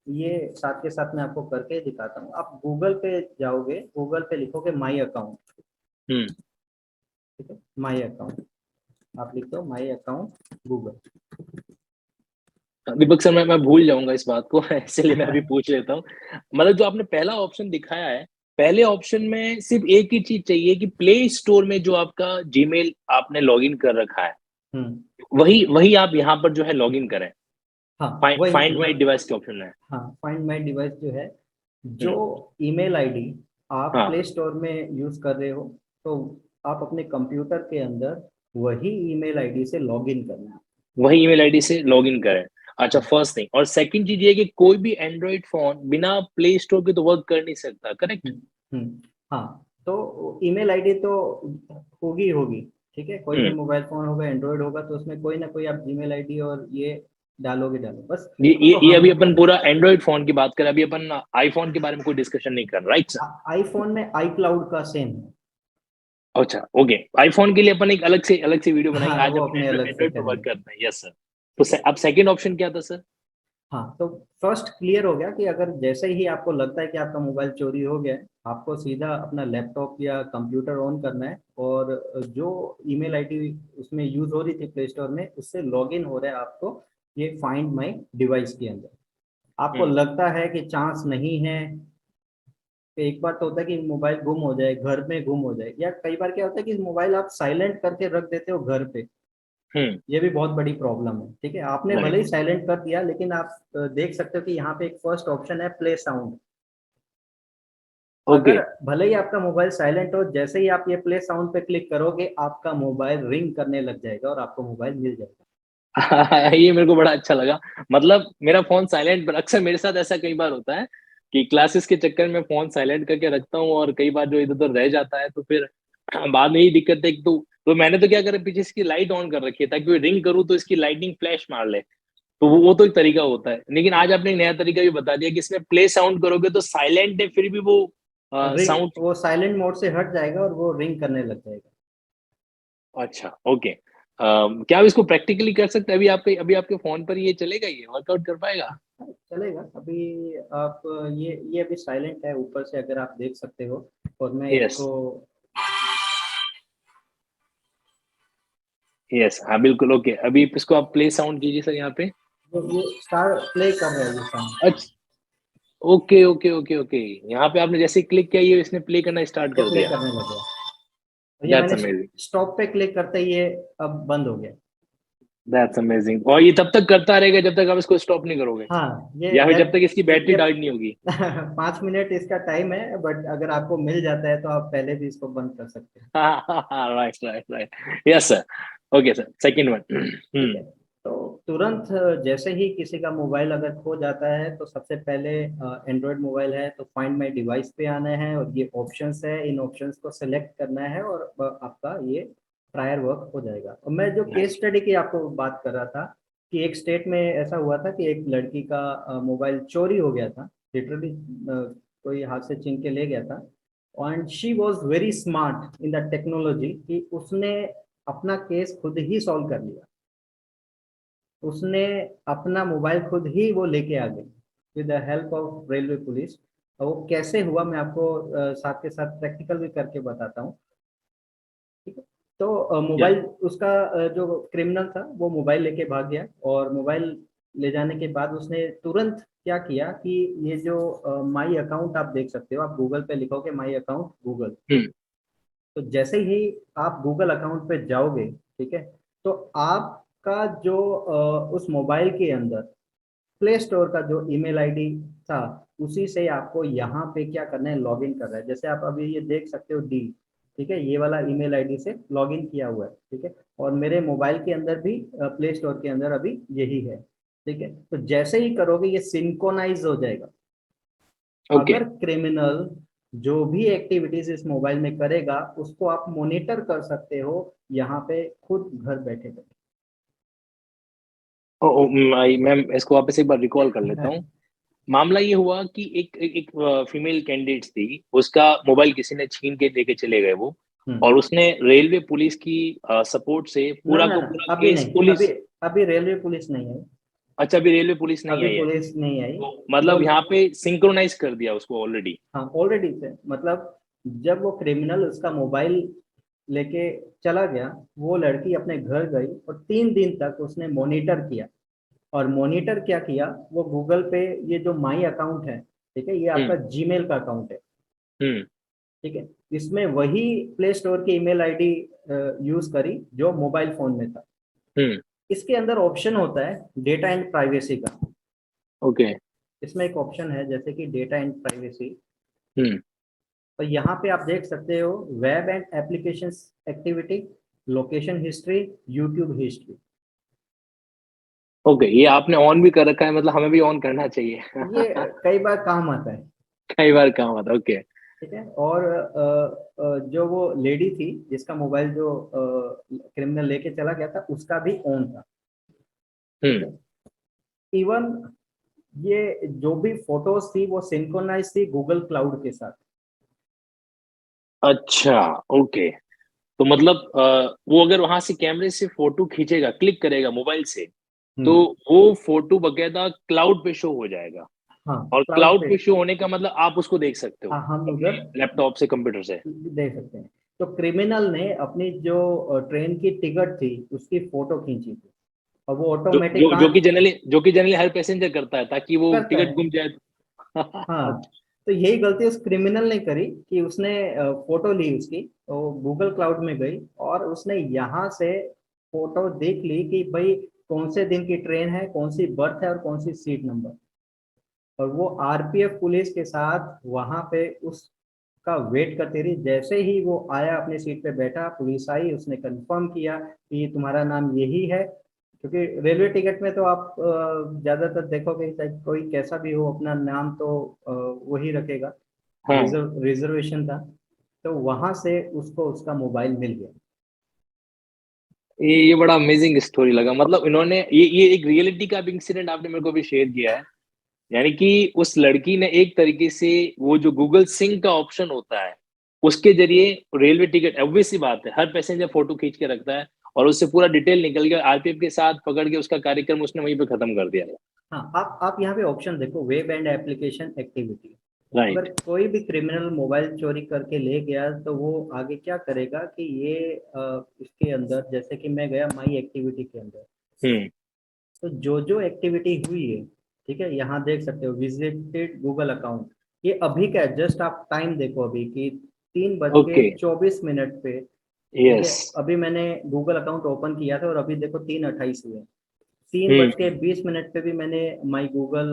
ये साथ के साथ मैं आपको करके दिखाता हूँ। आप गूगल पे जाओगे, गूगल पे लिखोगे माई अकाउंट। हम्म। ठीक है, माई अकाउंट, आप लिख दो my account Google. Deepak sir, मैं भूल जाऊंगा इस बात को इसलिए मैं अभी पूछ लेता हूँ। मतलब जो आपने पहला ऑप्शन दिखाया है, पहले ऑप्शन में सिर्फ एक ही चीज चाहिए कि प्ले स्टोर में जो आपका जीमेल आपने लॉगिन कर रखा है, हम्म, वही वही आप यहाँ पर जो है लॉगिन करें। हाँ वही फाइंड वही, माई डिवाइस के ऑप्शन है। हाँ फाइंड माई डिवाइस जो है, जो हम्म। ईमेल आईडी आप हाँ, प्ले स्टोर में यूज कर रहे हो, तो आप अपने कंप्यूटर के अंदर वही ईमेल आईडी से लॉग इन करना। वही ईमेल आईडी से लॉगिन करें। अच्छा, हाँ, फर्स्ट थिंग। और सेकंड चीज ये है कि कोई भी एंड्रॉइड फोन बिना प्ले स्टोर के तो वर्क कर नहीं सकता, करेक्ट? हम्म, हाँ, तो ईमेल आईडी तो होगी होगी। ठीक है, कोई भी हम्म। मोबाइल फोन होगा, एंड्रॉयड होगा, तो उसमें कोई ना कोई आप जीमेल आईडी और ये डालोगे डालो बस। ये ये तो ये हम अभी अपन पूरा एंड्रॉइड फोन की बात करें, अभी अपन आईफोन के बारे में कोई डिस्कशन नहीं कर, राइट सर? आईफोन में आई क्लाउड का सेम है। अच्छा, ओके। आईफोन के लिए अपन एक अलग से वीडियो बनाएंगे, हाँ, आज वो अपन अपने अलग से एंड्रॉइड पर वर्क करेंगे। करते हैं। Yes sir. तो अब सेकंड ऑप्शन क्या था सर? हाँ, तो फर्स्ट क्लियर हो गया कि अगर जैसे ही आपको लगता है कि आपका मोबाइल चोरी हो गया है, आपको सीधा अपना लैपटॉप या कंप्यूटर ऑन करना है, और जो ईमेल आईडी उसमें यूज हो रही थी प्ले स्टोर में, उससे लॉगिन हो रहा है आपको ये फाइंड माई डिवाइस के अंदर। आपको हम्म। लगता है कि चांस नहीं है, तो एक बार तो होता है कि मोबाइल गुम हो जाए, घर में गुम हो जाए, या कई बार क्या होता है कि मोबाइल आप साइलेंट करके रख देते हो घर पे, ये भी बहुत बड़ी प्रॉब्लम है। ठीक है, आपने भले राइट। ही साइलेंट कर दिया, लेकिन आप देख सकते हो कि यहाँ पे एक फर्स्ट ऑप्शन है प्ले साउंड। ओके। अगर भले ही आपका मोबाइल साइलेंट हो, जैसे ही आप ये प्ले साउंड पे क्लिक करोगे, आपका मोबाइल रिंग करने लग जाएगा और आपको मोबाइल मिल जाएगा। ये मेरे को बड़ा अच्छा लगा। मतलब मेरा फोन साइलेंट पर, अक्सर मेरे साथ ऐसा कई बार होता है कि क्लासेस के चक्कर में फोन साइलेंट करके रखता हूँ और कई बार जो इधर उधर रह जाता है, तो फिर बाद में ही दिक्कत है। तो मैंने तो क्या करा, पीछे इसकी लाइट ऑन कर रखी है ताकि रिंग करूँ तो इसकी लाइटिंग फ्लैश मार ले। तो वो तो एक तरीका होता है, लेकिन आज आपने एक नया तरीका भी बता दिया कि इसमें प्ले साउंड करोगे तो साइलेंट है फिर भी वो रिंग, साउंड। वो साइलेंट मोड से हट जाएगा और वो रिंग करने लग जाएगा। अच्छा, ओके। क्या आप इसको प्रैक्टिकली कर सकते हैं? अभी आपके फोन पर ये चलेगा, ये वर्कआउट कर पाएगा? चलेगा। अभी आप ये अभी साइलेंट है ऊपर से, अगर आप देख सकते हो। और मैं यस। इसको, यस, हाँ बिल्कुल, ओके। अभी इसको आप प्ले साउंड कीजिए सर यहाँ पे। ये स्टार प्ले कर रहा है ये साउंड। अच्छा, ओके ओके ओके ओके। यहाँ पे आपने जैसे क्लिक किया, ये इसने प्ले करना स्टार्ट ये कर प्ले दिया। करने लग गया। और ये दैट्स मैंने अमेजिंग। स्टॉप पे क्लिक करते ही ये अब बंद हो गया। That's amazing. और ये तब तक करता रहेगा जब तक आप इसको स्टॉप नहीं करोगे, हाँ, या फिर जब तक इसकी बैटरी ये डाउन नहीं होगी? 5 मिनट इसका टाइम है, बट अगर आपको मिल जाता है तो आप पहले भी इसको बंद कर सकते हैं। Right right right. Yes sir. Okay sir, second one. ठीक है। तो तुरंत जैसे ही किसी का मोबाइल अगर खो जाता है, तो सबसे पहले एंड्रॉयड मोबाइल है तो फाइंड माय डिवाइस पे आना है, और ये ऑप्शंस है, इन ऑप्शंस को सेलेक्ट करना है, और आपका ये प्रायर वर्क हो जाएगा। और मैं जो केस स्टडी की आपको बात कर रहा था, कि एक स्टेट में ऐसा हुआ था कि एक लड़की का मोबाइल चोरी हो गया था, लिटरली कोई हाथ से छीन के ले गया था। And she was very smart in the technology, कि उसने अपना केस खुद ही सॉल्व कर लिया। उसने अपना मोबाइल खुद ही वो लेके आ गई with the help of railway police. और वो कैसे हुआ, मैं आपको साथ के साथ प्रैक्टिकल भी करके बताता हूँ। ठीक है। तो या। मोबाइल उसका, जो क्रिमिनल था वो मोबाइल लेके भाग गया, और मोबाइल ले जाने के बाद उसने तुरंत क्या किया कि ये जो माई अकाउंट आप देख सकते हो, आप गूगल पे लिखोगे माई अकाउंट गूगल। हम्म। तो जैसे ही आप गूगल अकाउंट पे जाओगे, ठीक है, तो आपका जो उस मोबाइल के अंदर प्ले स्टोर का जो ईमेल आईडी था, उसी से आपको यहाँ पे क्या करना है, लॉगिन करना है। जैसे आप अभी ये देख सकते हो डी, ठीक है, ये वाला ईमेल आईडी से लॉगिन किया हुआ है। ठीक है। और मेरे मोबाइल के अंदर भी प्ले स्टोर के अंदर अभी यही है। ठीक है। तो जैसे ही करोगे ये सिंक्रोनाइज हो जाएगा। ओके। अगर क्रिमिनल जो भी एक्टिविटीज इस मोबाइल में करेगा, उसको आप मॉनिटर कर सकते हो यहाँ पे खुद घर बैठे मैं इसको वापस एक बार रिकॉल कर लेता बैठे। हूँ। मामला ये हुआ कि एक फीमेल कैंडिडेट थी, उसका मोबाइल किसी ने छीन के लेके चले गए वो। हम्म। और उसने रेलवे पुलिस की सपोर्ट से ना पूरा ना का ना, पूरा अभी केस नहीं, अभी पुलिस। अभी रेलवे पुलिस नहीं आई। अच्छा, अभी रेलवे पुलिस नहीं अभी आई है? पुलिस नहीं आई। तो वो, मतलब यहाँ पे सिंक्रोनाइज कर दिया उसको ऑलरेडी? हाँ ऑलरेडी से, मतलब जब वो क्रिमिनल उसका मोबाइल लेके चला गया, वो लड़की अपने घर गई और 3 दिन तक उसने मॉनिटर किया। और मॉनिटर क्या किया, वो गूगल पे, ये जो माई अकाउंट है, ठीक है, ये आपका हम्म। जीमेल का अकाउंट है। हम्म। ठीक है। इसमें वही प्ले स्टोर की ईमेल आईडी यूज करी जो मोबाइल फोन में था। हम्म। इसके अंदर ऑप्शन होता है डेटा एंड प्राइवेसी का। ओके। इसमें एक ऑप्शन है जैसे कि डेटा एंड प्राइवेसी। हम्म। तो यहाँ पे आप देख सकते हो web and application activity, location history, YouTube history. Okay, ये आपने ऑन भी कर रखा है, मतलब हमें भी ऑन करना चाहिए। ये कई बार काम आता है। कई बार काम आता, ओके। ठीक है। और जो वो लेडी थी जिसका मोबाइल जो क्रिमिनल लेके चला गया था, उसका भी ऑन था। ठीक हम्म। है। इवन ये जो भी फोटोज थी वो सिंक्रोनाइज थी गूगल क्लाउड के साथ। अच्छा, ओके। तो मतलब वो अगर वहां से कैमरे से फोटो खींचेगा, क्लिक करेगा मोबाइल से, तो हम्म। वो फोटो बकायदा क्लाउड पे शो हो जाएगा। हाँ, और क्लाउड क्लाउड पे। पे शो होने का मतलब आप उसको देख सकते हो हाँ, हम अपने उधर लैपटॉप से, कंप्यूटर से। देख सकते हैं। तो क्रिमिनल ने अपनी जो ट्रेन की टिकट थी उसकी फोटो खींची थी, और वो जो ऑटोमेटिक जो जो कहाँ कि जनरली हर पैसेंजर करता है ताकि वो करता टिकट है। गुम जाए हाँ। अच्छा। तो यही गलती उस क्रिमिनल ने करी कि उसने फोटो ली उसकी, तो गूगल क्लाउड में गई और उसने यहाँ से फोटो देख ली कि भाई कौन से दिन की ट्रेन है, कौन सी बर्थ है और कौन सी सीट नंबर, और वो आरपीएफ पुलिस के साथ वहां पे उसका वेट करती रही। जैसे ही वो आया अपनी सीट पे बैठा, पुलिस आई, उसने कंफर्म किया कि तुम्हारा नाम यही है, क्योंकि रेलवे टिकट में तो आप ज्यादातर देखोगे चाहे कोई कैसा भी हो अपना नाम तो वही रखेगा, हाँ, रिजर्वेशन था। तो वहां से उसको उसका मोबाइल मिल गया। ये बड़ा अमेजिंग स्टोरी लगा। मतलब इन्होंने ये एक रियलिटी का भी इंसिडेंट आपने मेरे को भी शेयर किया है। यानी कि उस लड़की ने एक तरीके से वो जो गूगल सिंक का ऑप्शन होता है उसके जरिए रेलवे टिकट, ऑब्वियस सी बात है हर पैसेंजर फोटो खींच के रखता है, और उससे पूरा डिटेल निकल गया, आरपीएफ के साथ पकड़ के उसका कार्यक्रम उसने वहीं पे खत्म कर दिया। हाँ, आप यहाँ पे ऑप्शन देखो, वेब एंड एप्लीकेशन एक्टिविटी। अगर राइट। कोई भी क्रिमिनल मोबाइल चोरी करके ले गया तो वो आगे क्या करेगा कि ये इसके अंदर, जैसे कि मैं गया माई एक्टिविटी के अंदर, हम्म। तो जो जो एक्टिविटी हुई है, ठीक है, यहाँ देख सकते हो विजिटेड गूगल अकाउंट। ये अभी का जस्ट आप टाइम देखो अभी कि 3:24 पे, ठीक है। यस। अभी मैंने गूगल अकाउंट ओपन किया था और अभी देखो 3:28 हुए। तीन बज हम्म। के बीस मिनट पे भी मैंने माई गूगल,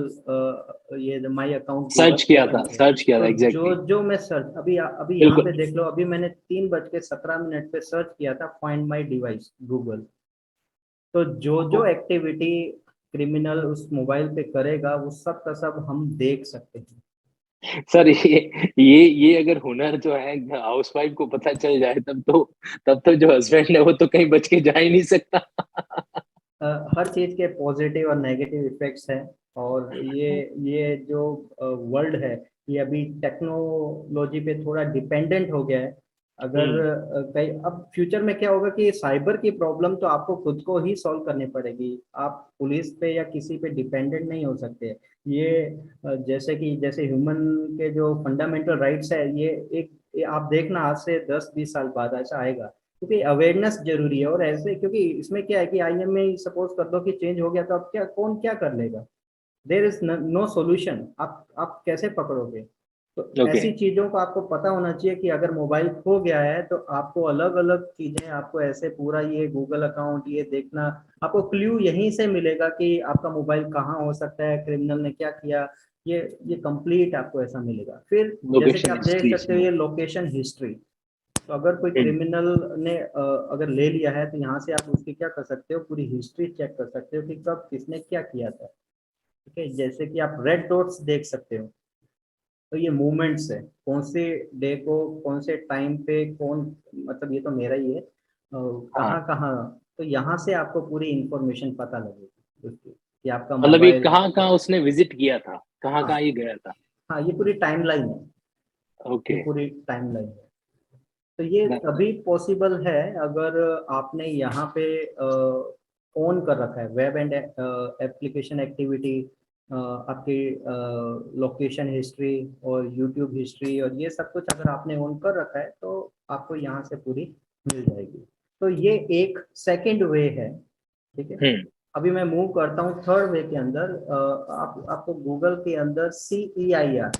ये माई अकाउंट गूगल सर्च किया ओपन था, किया। सर्च किया था, तो जो एग्जैक्टली। जो मैं सर्च अभी अभी यहाँ बिल्कुल। पे देख लो, अभी मैंने 3:17 पे सर्च किया था फाइंड माई डिवाइस गूगल। तो जो जो एक्टिविटी क्रिमिनल उस मोबाइल पे करेगा वो सब का सब हम देख सकते हैं। सर ये अगर हुनर जो है हाउसवाइफ को पता चल जाए तब तो जो हस्बैंड है वो तो कहीं बच के जा ही नहीं सकता। हर चीज के पॉजिटिव और नेगेटिव इफेक्ट्स हैं। और ये जो वर्ल्ड है, ये अभी टेक्नोलॉजी पे थोड़ा डिपेंडेंट हो गया है। अगर हम्म। कहीं अब फ्यूचर में क्या होगा कि साइबर की प्रॉब्लम तो आपको खुद को ही सॉल्व करनी पड़ेगी, आप पुलिस पे या किसी पे डिपेंडेंट नहीं हो सकते। ये जैसे ह्यूमन के जो फंडामेंटल राइट्स है, ये आप देखना आज से 10-20 साल बाद ऐसा आएगा, क्योंकि अवेयरनेस जरूरी है। और ऐसे क्योंकि इसमें क्या है कि आईएमए सपोज कर दो कि चेंज हो गया तो अब क्या, कौन क्या कर लेगा? There is no solution. आप कैसे पकड़ोगे? तो ओके। ऐसी चीजों को आपको पता होना चाहिए कि अगर मोबाइल खो गया है तो आपको अलग अलग चीजें, आपको ऐसे पूरा ये गूगल अकाउंट ये देखना, आपको क्ल्यू यहीं से मिलेगा कि आपका मोबाइल कहाँ हो सकता है, क्रिमिनल ने क्या किया, ये कंप्लीट आपको ऐसा मिलेगा। फिर जैसे कि लोकेशन आप देख हिस्ट्री सकते हो इसमें। ये लोकेशन हिस्ट्री। तो अगर कोई हम्म। क्रिमिनल ने अगर ले लिया है तो यहाँ से आप उसकी क्या कर सकते हो, पूरी हिस्ट्री चेक कर सकते हो कि कब किसने क्या किया था। ठीक है, जैसे कि आप रेड डॉट्स देख सकते हो, तो ये मूवमेंट्स है, कौन से डे को कौन से टाइम पे कौन, मतलब ये तो मेरा ही है, हाँ, कहाँ कहाँ। तो यहाँ से आपको पूरी इंफॉर्मेशन पता लगेगी उसकी कि आपका मतलब ये मोबाइल। कहाँ कहाँ उसने विजिट किया था, कहाँ कहाँ हाँ, ये गया था। हाँ, ये पूरी टाइमलाइन है। ये ओके। पूरी टाइमलाइन है। तो ये अभी पॉसिबल है अगर आपने यहाँ पे ऑन कर रखा है वेब एंड एप्लीकेशन एक्टिविटी, आपकी लोकेशन हिस्ट्री और यूट्यूब हिस्ट्री और ये सब कुछ अगर आपने ऑन कर रखा है तो आपको यहाँ से पूरी मिल जाएगी। तो ये एक सेकंड वे है, ठीक है। हम्म। अभी मैं मूव करता हूँ थर्ड वे के अंदर। आपको गूगल के अंदर CEIR,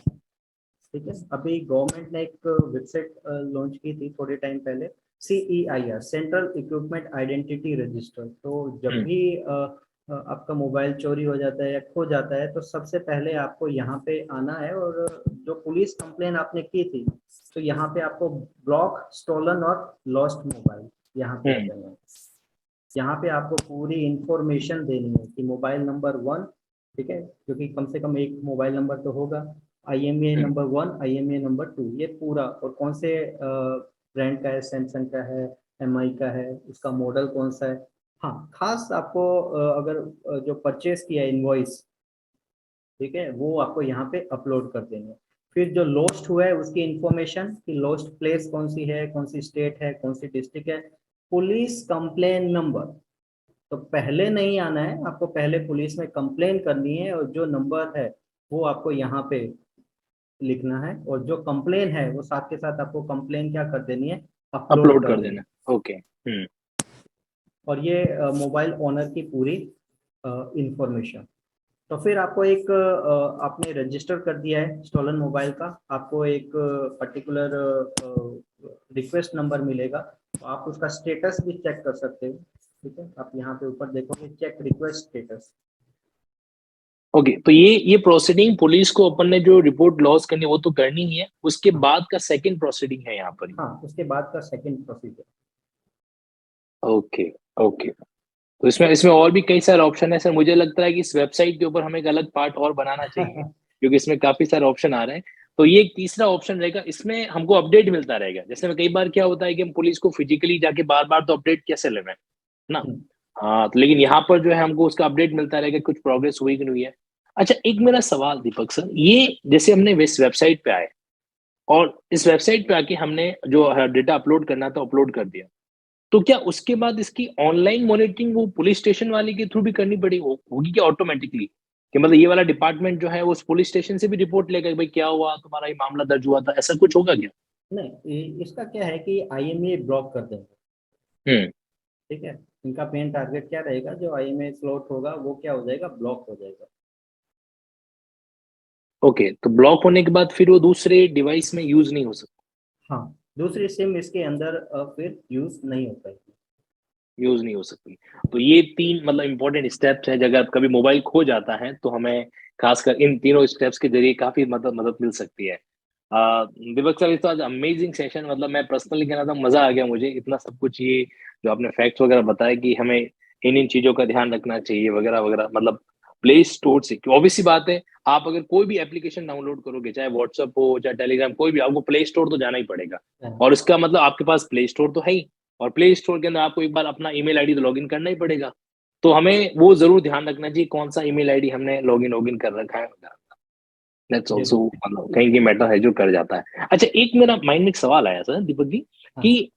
ठीक है, अभी गवर्नमेंट ने एक वेबसाइट लॉन्च की थी थोड़े टाइम पहले, CEIR central equipment identity register. तो जब हम्म। भी आपका मोबाइल चोरी हो जाता है या खो जाता है तो सबसे पहले आपको यहाँ पे आना है, और जो पुलिस कंप्लेन आपने की थी तो यहाँ पे आपको ब्लॉक स्टोलन और लॉस्ट मोबाइल यहाँ पे आ हम्म। जाना है। यहाँ पे आपको पूरी इंफॉर्मेशन देनी है कि मोबाइल नंबर 1, ठीक है, क्योंकि कम से कम एक मोबाइल नंबर तो होगा, IMEI हम्म। नंबर 1, IMEI नंबर 2, ये पूरा, और कौन से ब्रांड का है, सैमसंग का है, MI का है, उसका मॉडल कौन सा है। हाँ, खास आपको अगर जो परचेस किया इनवॉइस, ठीक है, वो आपको यहाँ पे अपलोड कर देंगे। फिर जो लॉस्ट हुआ है उसकी इंफॉर्मेशन कि लॉस्ट प्लेस कौन सी है, कौन सी स्टेट है, कौन सी डिस्ट्रिक्ट है, पुलिस कंप्लेन नंबर। तो पहले नहीं आना है आपको, पहले पुलिस में कंप्लेन करनी है और जो नंबर है वो आपको यहाँ पे लिखना है, और जो कंप्लेन है वो साथ के साथ आपको कंप्लेन क्या कर देनी है, अपलोड अपलोड कर कर देनी देना। है। ओके। हम्म। और ये मोबाइल ओनर की पूरी इंफॉर्मेशन। तो फिर आपको एक आपने रजिस्टर कर दिया है स्टोलन मोबाइल का, आपको एक पर्टिकुलर रिक्वेस्ट नंबर मिलेगा, तो आप उसका स्टेटस भी चेक कर सकते हो ठीक है, आप यहाँ पे ऊपर देखोगे चेक रिक्वेस्ट स्टेटस। ओके, तो ये प्रोसीडिंग पुलिस को अपन ने जो रिपोर्ट लॉस करनी है वो तो करनी ही है, उसके हाँ बाद का सेकंड प्रोसीडिंग है यहाँ पर। हाँ, उसके बाद का सेकंड प्रोसीजर। ओके ओके, तो इसमें इसमें और भी कई सारे ऑप्शन है सर। मुझे लगता है कि इस वेबसाइट के ऊपर हमें एक अलग पार्ट और बनाना चाहिए, क्योंकि इसमें काफी सारे ऑप्शन आ रहे हैं। तो ये एक तीसरा ऑप्शन रहेगा, इसमें हमको अपडेट मिलता रहेगा। जैसे में कई बार क्या होता है कि हम पुलिस को फिजिकली जाके बार बार तो अपडेट कैसे ले रहे हैं ना। हाँ, तो लेकिन यहाँ पर जो है हमको उसका अपडेट मिलता रहेगा, कुछ प्रोग्रेस हुई कि नहीं है। अच्छा, एक मेरा सवाल दीपक सर, ये जैसे हमने इस वेबसाइट पे आए और इस वेबसाइट पे आके हमने जो डेटा अपलोड करना था अपलोड कर दिया, तो क्या उसके बाद इसकी ऑनलाइन मॉनिटरिंग वो पुलिस स्टेशन वाले के थ्रू भी करनी पड़ी होगी क्या ऑटोमेटिकली? कि मतलब ये वाला डिपार्टमेंट जो है वो उस पुलिस स्टेशन से भी रिपोर्ट लेगा कि भाई क्या हुआ, तुम्हारा ये मामला दर्ज हुआ था, ऐसा कुछ होगा क्या? नहीं, इसका क्या है कि आईएमईए ब्लॉक कर देंगे। हम्म। ठीक है, इनका मेन टारगेट क्या रहेगा, जो आईएमईए स्लॉट होगा वो क्या हो जाएगा, ब्लॉक हो जाएगा। ओके, तो ब्लॉक होने के बाद फिर वो दूसरे डिवाइस में यूज नहीं हो सकता? हाँ, दूसरी सिम इसके अंदर फिर यूज नहीं हो पाएगी। यूज नहीं हो सकती। तो ये तीन मतलब इंपॉर्टेंट स्टेप्स हैं, अगर कभी मोबाइल खो जाता है तो हमें खासकर इन तीनों स्टेप्स के जरिए काफी मदद मदद मिल सकती है। दिपक सर, इस तो आज अमेजिंग सेशन, मतलब मैं पर्सनली कहना था मजा आ गया मुझे, इतना सब कुछ ये जो आपने फैक्ट्स वगैरह बताया कि हमें इन इन चीजों का ध्यान रखना चाहिए वगैरह वगैरह। मतलब प्ले स्टोर से, ऑब्वियस सी बात है, आप अगर कोई भी एप्लीकेशन डाउनलोड करोगे, चाहे व्हाट्सएप हो चाहे टेलीग्राम, कोई भी, आपको प्ले स्टोर तो जाना ही पड़ेगा। हाँ, और इसका मतलब आपके पास प्ले स्टोर तो है ही, और प्ले स्टोर के अंदर आपको एक बार अपना ईमेल आईडी तो लॉगिन करना ही पड़ेगा। तो हमें वो जरूर ध्यान रखना चाहिए कौन सा ईमेल आईडी हमने लॉगिन लॉगिन कर रखा है। दैट्स ऑल्सो बिल्कुल। मतलब कहीं की मैटर है जो कर जाता है। अच्छा, एक मेरा माइंड में एक सवाल आया सर दीपक जी, हाँ कि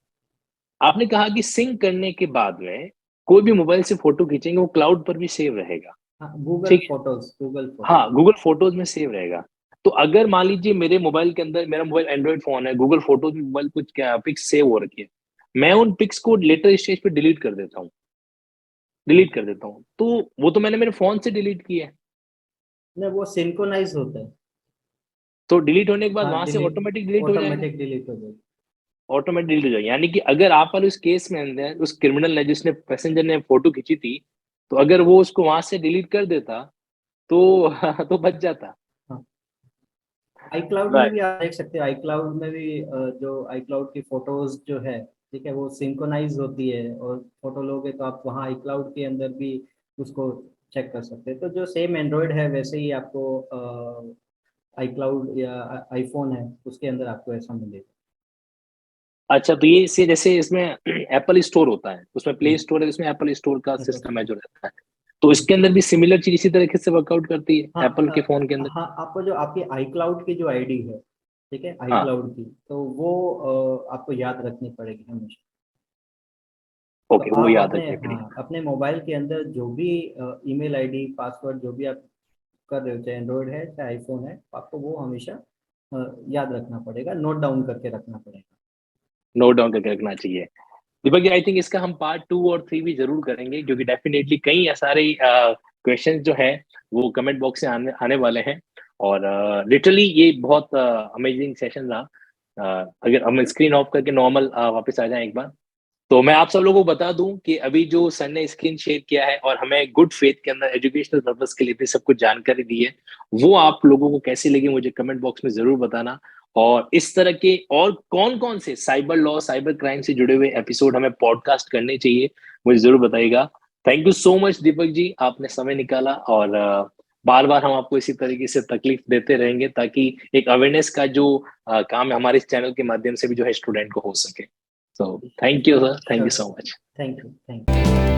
आपने कहा कि सिंक करने के बाद में कोई भी मोबाइल से फोटो खींचेंगे वो क्लाउड पर भी सेव रहेगा, हाँ, गूगल ठीक है? Photos, Google photos. हाँ, गूगल फोटोज में सेव रहेगा। तो अगर मान लीजिए मेरे मोबाइल के अंदर, मेरा मोबाइल एंड्रॉइड फोन है, गूगल फोटोज में मोबाइल कुछ क्या पिक्स सेव हो रखी है, मैं उन पिक्स को लेटर स्टेज पे डिलीट कर देता हूँ, तो वो तो मैंने मेरे फोन से डिलीट किया है। नहीं, वो सिंक्रोनाइज होता है। तो डिलीट होने के बाद हाँ, वहां से डिलीट, ऑटोमेटिक डिलीट हो जाएगा। ऑटोमेटिक डिलीट हो जाएगी। ऑटोमेटिक डिलीट हो जाएगा, यानी कि अगर आप वाले उस केस में अंदर उस क्रिमिनल ने, जिसने पैसेंजर ने फोटो खींची थी, तो अगर वो उसको वहां से डिलीट कर देता तो तो बच जाता। हाँ, आई क्लाउड में राइट। भी आप देख सकते हो, आई क्लाउड में भी जो आई क्लाउड की फोटोज जो है, ठीक है, वो सिंक्रोनाइज होती है, और फोटो लोगे तो आप वहाँ आई क्लाउड के अंदर भी उसको चेक कर सकते हैं। तो जो सेम एंड्रॉयड है वैसे ही आपको आई क्लाउड या आईफोन है उसके अंदर आपको ऐसा मिलेगा। अच्छा, तो ये इसे जैसे इसमें एप्पल स्टोर होता है, उसमें प्ले हम्म, स्टोर है, इसमें एप्पल स्टोर का Apple सिस्टम है Store। जो रहता है, तो इसके अंदर भी सिमिलर चीज इसी तरीके से वर्कआउट करती है हाँ एप्पल के फोन के अंदर? हाँ, आपको जो आपकी आई क्लाउड की जो आईडी है, ठीक है, आई हाँ। क्लाउड की, तो वो आपको याद रखनी पड़ेगी हमेशा। तो ओके, वो आप याद अपने, रखनी हाँ, पड़ेगी। अपने मोबाइल के अंदर जो भी ईमेल आईडी, पासवर्ड जो भी आप कर रहे हो, चाहे एंड्रॉयड है चाहे आईफोन है, तो आपको वो हमेशा याद रखना पड़ेगा, नोट डाउन करके रखना पड़ेगा। नोट डाउन करके रखना चाहिए। दीपक जी, आई थिंक इसका हम पार्ट 2 और 3 भी जरूर करेंगे, क्योंकि डेफिनेटली कई सारे क्वेश्चंस जो है वो कमेंट बॉक्स से आने वाले हैं। और लिटरली ये बहुत अमेजिंग सेशन रहा। अगर हम स्क्रीन ऑफ करके नॉर्मल वापस आ जाएं एक बार, तो मैं आप सब लोगों को बता दूं कि अभी जो सर ने स्क्रीन शेयर किया है और हमें गुड फेथ के अंदर एजुकेशनल पर्पस के लिए भी सब कुछ जानकारी दी है, वो आप लोगों को कैसी लगी मुझे कमेंट बॉक्स में जरूर बताना। और इस तरह के और कौन कौन से साइबर लॉ साइबर क्राइम से जुड़े हुए एपिसोड हमें पॉडकास्ट करने चाहिए, मुझे जरूर बताइएगा। Thank you so much Deepak ji, आपने समय निकाला, और बार बार हम आपको इसी तरीके से तकलीफ देते रहेंगे ताकि एक अवेयरनेस का जो काम है हमारे इस चैनल के माध्यम से भी जो है स्टूडेंट को हो सके। So thank you, sir. Thank you sure, so much. Thank you, thank you.